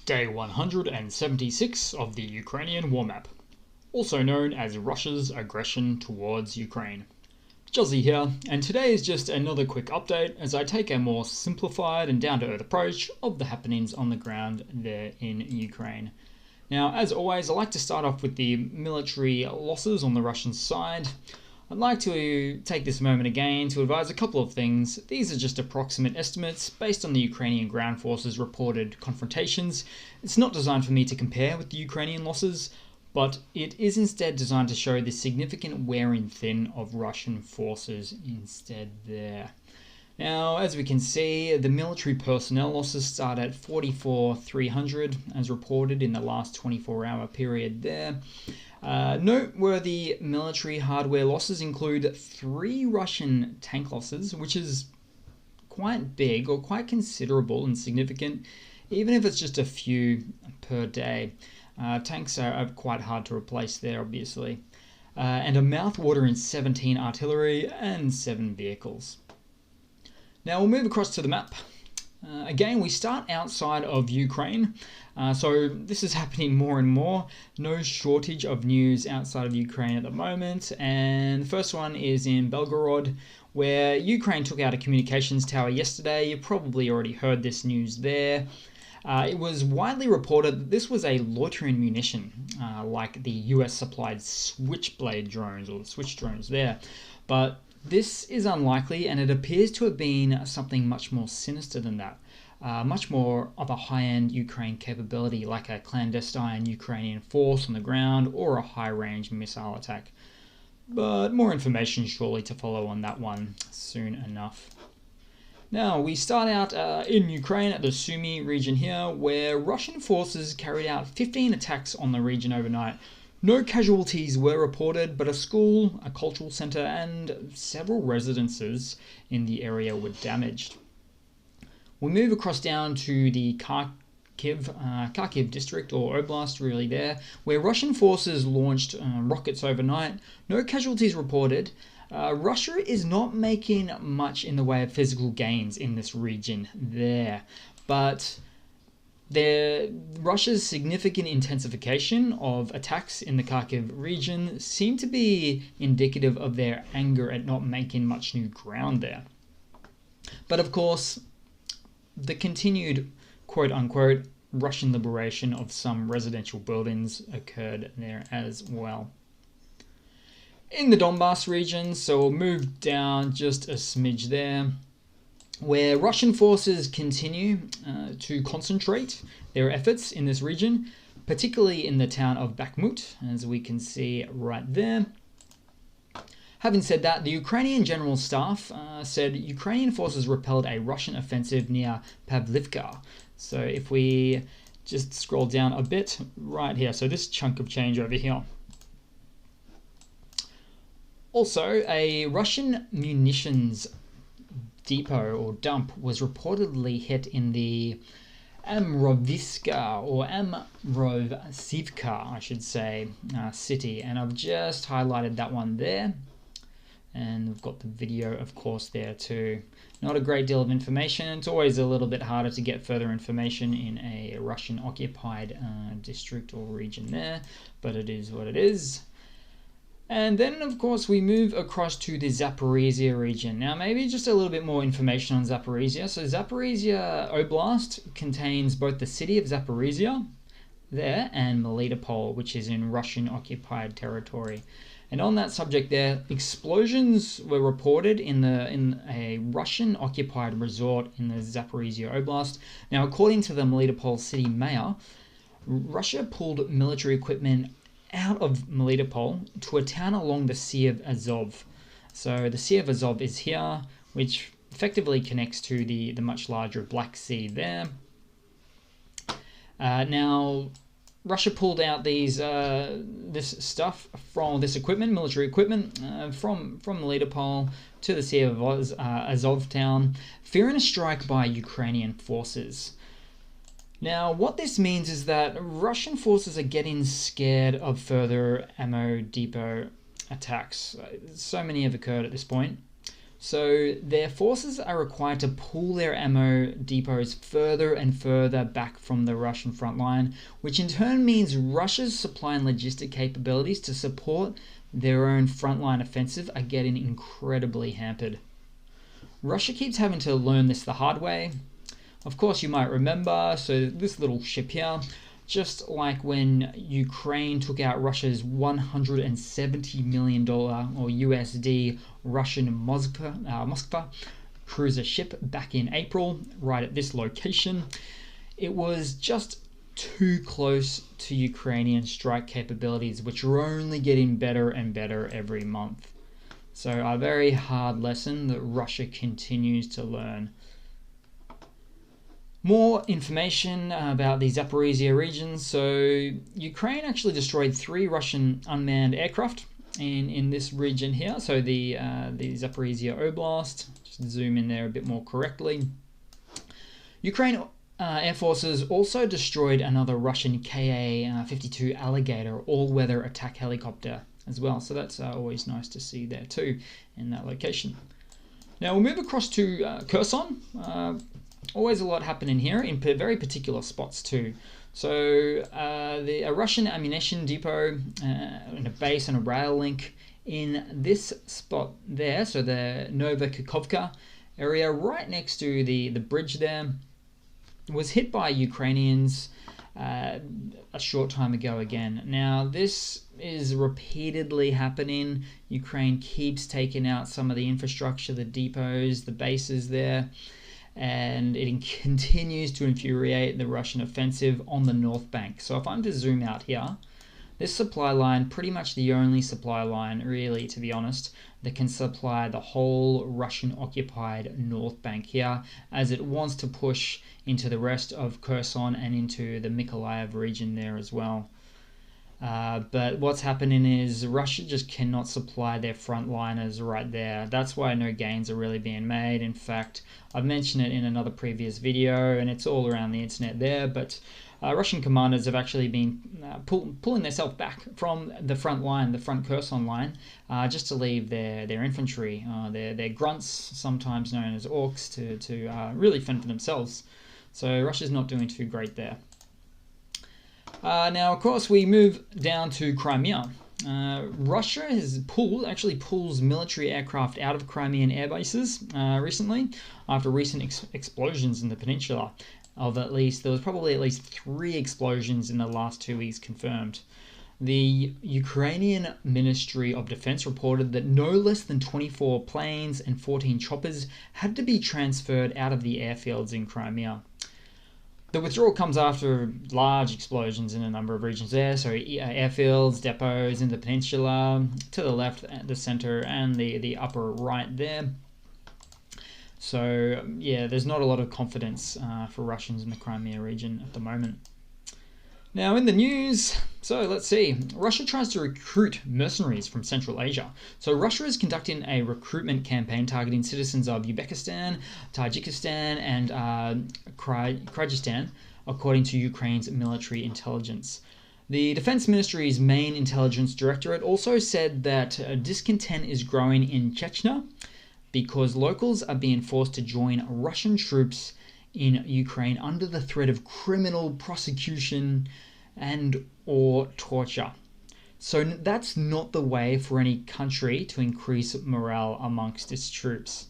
Day 176 of the Ukrainian war map, also known as Russia's aggression towards Ukraine. Juzzy here, and today is just another quick update as I take a more simplified and down-to-earth approach of the happenings on the ground there in Ukraine. Now, as always, I like to start off with the military losses on the Russian side. I'd like to take this moment again to advise a couple of things. These are just approximate estimates based on the Ukrainian ground forces' reported confrontations. It's not designed for me to compare with the Ukrainian losses, but it is instead designed to show the significant wearing thin of Russian forces instead there. Now, as we can see, the military personnel losses start at 44,300 as reported in the last 24-hour period there. Noteworthy military hardware losses include 3 Russian tank losses, which is quite big or quite considerable and significant, even if it's just a few per day. Tanks are quite hard to replace there, obviously. And a mouthwatering 17 artillery and 7 vehicles. Now we'll move across to the map. Again, we start outside of Ukraine, so this is happening more and more. No shortage of news outside of Ukraine at the moment, and the first one is in Belgorod, where Ukraine took out a communications tower yesterday. You probably already heard this news there. It was widely reported that this was a loitering munition, like the US supplied Switchblade drones or the Switch drones there, but this is unlikely, and it appears to have been something much more sinister than that. Much more of a high-end Ukraine capability, like a clandestine Ukrainian force on the ground or a high-range missile attack. But more information surely to follow on that one soon enough. Now, we start out in Ukraine at the Sumy region here, where Russian forces carried out 15 attacks on the region overnight. No casualties were reported, but a school, a cultural center, and several residences in the area were damaged. We move across down to the Kharkiv district, or oblast really there, where Russian forces launched rockets overnight. No casualties reported. Russia is not making much in the way of physical gains in this region there, but Russia's significant intensification of attacks in the Kharkiv region seem to be indicative of their anger at not making much new ground there. But of course, the continued quote-unquote Russian liberation of some residential buildings occurred there as well. In the Donbass region, so we'll move down just a smidge there, where Russian forces continue to concentrate their efforts in this region, particularly in the town of Bakhmut, as we can see right there. Having said that, the Ukrainian General Staff said Ukrainian forces repelled a Russian offensive near Pavlivka. So if we just scroll down a bit right here, so this chunk of change over here. Also, a Russian munitions depot or dump was reportedly hit in the Amrovivka or Amrovsivka, I should say, city, and I've just highlighted that one there, and we've got the video of course there too. Not a great deal of information. It's always a little bit harder to get further information in a Russian occupied district or region there, but it is what it is. And then, of course, we move across to the Zaporizhia region. Now, maybe just a little bit more information on Zaporizhia. So Zaporizhia Oblast contains both the city of Zaporizhia there and Melitopol, which is in Russian-occupied territory. And on that subject there, explosions were reported in a Russian-occupied resort in the Zaporizhia Oblast. Now, according to the Melitopol city mayor, Russia pulled military equipment out of Melitopol to a town along the Sea of Azov. So the Sea of Azov is here, which effectively connects to the much larger Black Sea there. Now, Russia pulled out this stuff from this equipment, military equipment, from Melitopol to the Sea of Azov town, fearing a strike by Ukrainian forces. Now, what this means is that Russian forces are getting scared of further ammo depot attacks. So many have occurred at this point. So their forces are required to pull their ammo depots further and further back from the Russian front line, which in turn means Russia's supply and logistic capabilities to support their own frontline offensive are getting incredibly hampered. Russia keeps having to learn this the hard way. Of course, you might remember, so this little ship here, just like when Ukraine took out Russia's $170 million or USD Russian Moskva cruiser ship back in April, right at this location, it was just too close to Ukrainian strike capabilities, which are only getting better and better every month. So a very hard lesson that Russia continues to learn. More information about the Zaporizhia region. So Ukraine actually destroyed 3 Russian unmanned aircraft in this region here. So the Zaporizhia Oblast. Just zoom in there a bit more correctly. Ukraine Air Forces also destroyed another Russian Ka-52 Alligator all-weather attack helicopter as well. So that's always nice to see there too in that location. Now we'll move across to Kherson. Always a lot happening here in very particular spots too. So a Russian ammunition depot and a base and a rail link in this spot there, so the Novokhovka area right next to the bridge there, was hit by Ukrainians a short time ago again. Now this is repeatedly happening. Ukraine keeps taking out some of the infrastructure, the depots, the bases there, and it continues to infuriate the Russian offensive on the north bank. So if I'm to zoom out here, this supply line, pretty much the only supply line really, to be honest, that can supply the whole Russian occupied north bank here, as it wants to push into the rest of Kherson and into the Mykolaiv region there as well. But what's happening is Russia just cannot supply their frontliners right there. That's why no gains are really being made. In fact, I've mentioned it in another previous video, and it's all around the internet there, but Russian commanders have actually been pulling themselves back from the front line, the front Kherson line, just to leave their infantry, their grunts, sometimes known as orcs, to really fend for themselves. So Russia's not doing too great there. Now, of course, we move down to Crimea. Russia actually pulls military aircraft out of Crimean air bases recently after recent explosions in the peninsula. There was probably at least 3 explosions in the last 2 weeks confirmed. The Ukrainian Ministry of Defense reported that no less than 24 planes and 14 choppers had to be transferred out of the airfields in Crimea. The withdrawal comes after large explosions in a number of regions there, so airfields, depots in the peninsula, to the left, the center, and the upper right there. So yeah, there's not a lot of confidence for Russians in the Crimea region at the moment. Now in the news, so let's see. Russia tries to recruit mercenaries from Central Asia. So Russia is conducting a recruitment campaign targeting citizens of Uzbekistan, Tajikistan, and Kyrgyzstan, according to Ukraine's military intelligence. The Defense Ministry's main intelligence directorate also said that discontent is growing in Chechnya because locals are being forced to join Russian troops in Ukraine under the threat of criminal prosecution and or torture. So that's not the way for any country to increase morale amongst its troops,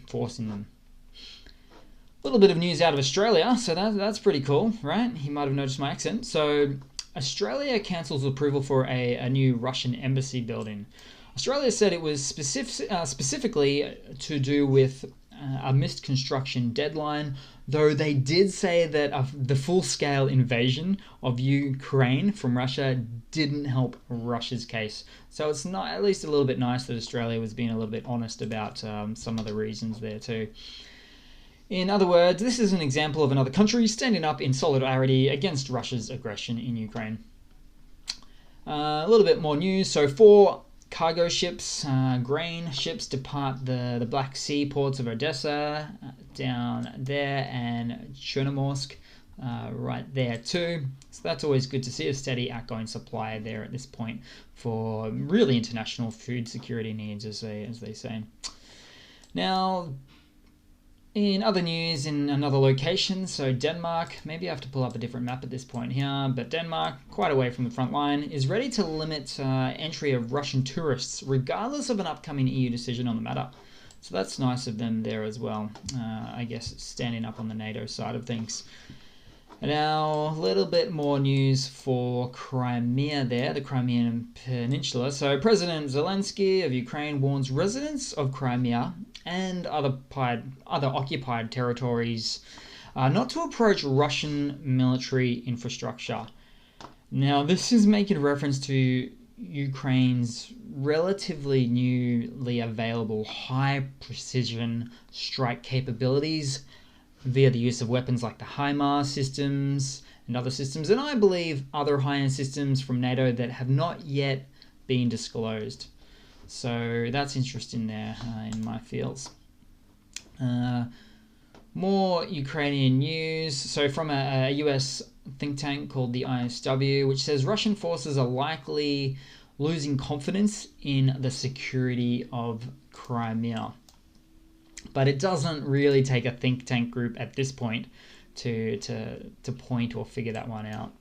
forcing them. A little bit of news out of Australia, so that's pretty cool, right? You might have noticed my accent. So Australia cancels approval for a new Russian embassy building. Australia said it was specifically to do with a missed construction deadline, though they did say that the full-scale invasion of Ukraine from Russia didn't help Russia's case. So it's not, at least a little bit nice that Australia was being a little bit honest about some of the reasons there too. In other words, this is an example of another country standing up in solidarity against Russia's aggression in Ukraine. A little bit more news. So 4 cargo ships, grain ships, depart the Black Sea ports of Odessa, down there, and Chernomorsk, right there too. So that's always good to see, a steady outgoing supply there at this point for really international food security needs, as they say. Now, in other news, in another location, so Denmark, maybe I have to pull up a different map at this point here, but Denmark, quite away from the front line, is ready to limit entry of Russian tourists, regardless of an upcoming EU decision on the matter. So that's nice of them there as well, I guess standing up on the NATO side of things. Now, a little bit more news for Crimea there, the Crimean Peninsula. So President Zelensky of Ukraine warns residents of Crimea and other occupied territories not to approach Russian military infrastructure. Now, this is making reference to Ukraine's relatively newly available high-precision strike capabilities via the use of weapons like the HIMARS systems and other systems, and I believe other high-end systems from NATO that have not yet been disclosed. So that's interesting there in my fields. More Ukrainian news. So from a US think tank called the ISW, which says Russian forces are likely losing confidence in the security of Crimea. But it doesn't really take a think tank group at this point to point or figure that one out.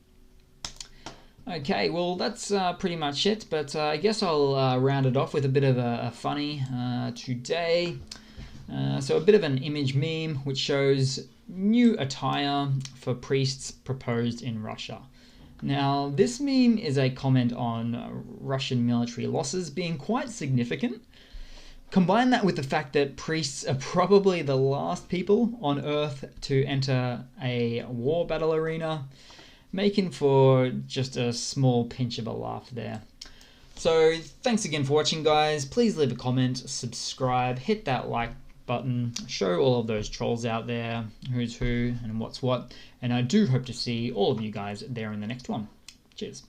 Okay, well that's pretty much it, but I guess I'll round it off with a bit of a funny today. So a bit of an image meme which shows new attire for priests proposed in Russia. Now, this meme is a comment on Russian military losses being quite significant. Combine that with the fact that priests are probably the last people on Earth to enter a war battle arena, making for just a small pinch of a laugh there. So thanks again for watching, guys. Please leave a comment, subscribe, hit that like button, show all of those trolls out there who's who and what's what, and I do hope to see all of you guys there in the next one. Cheers.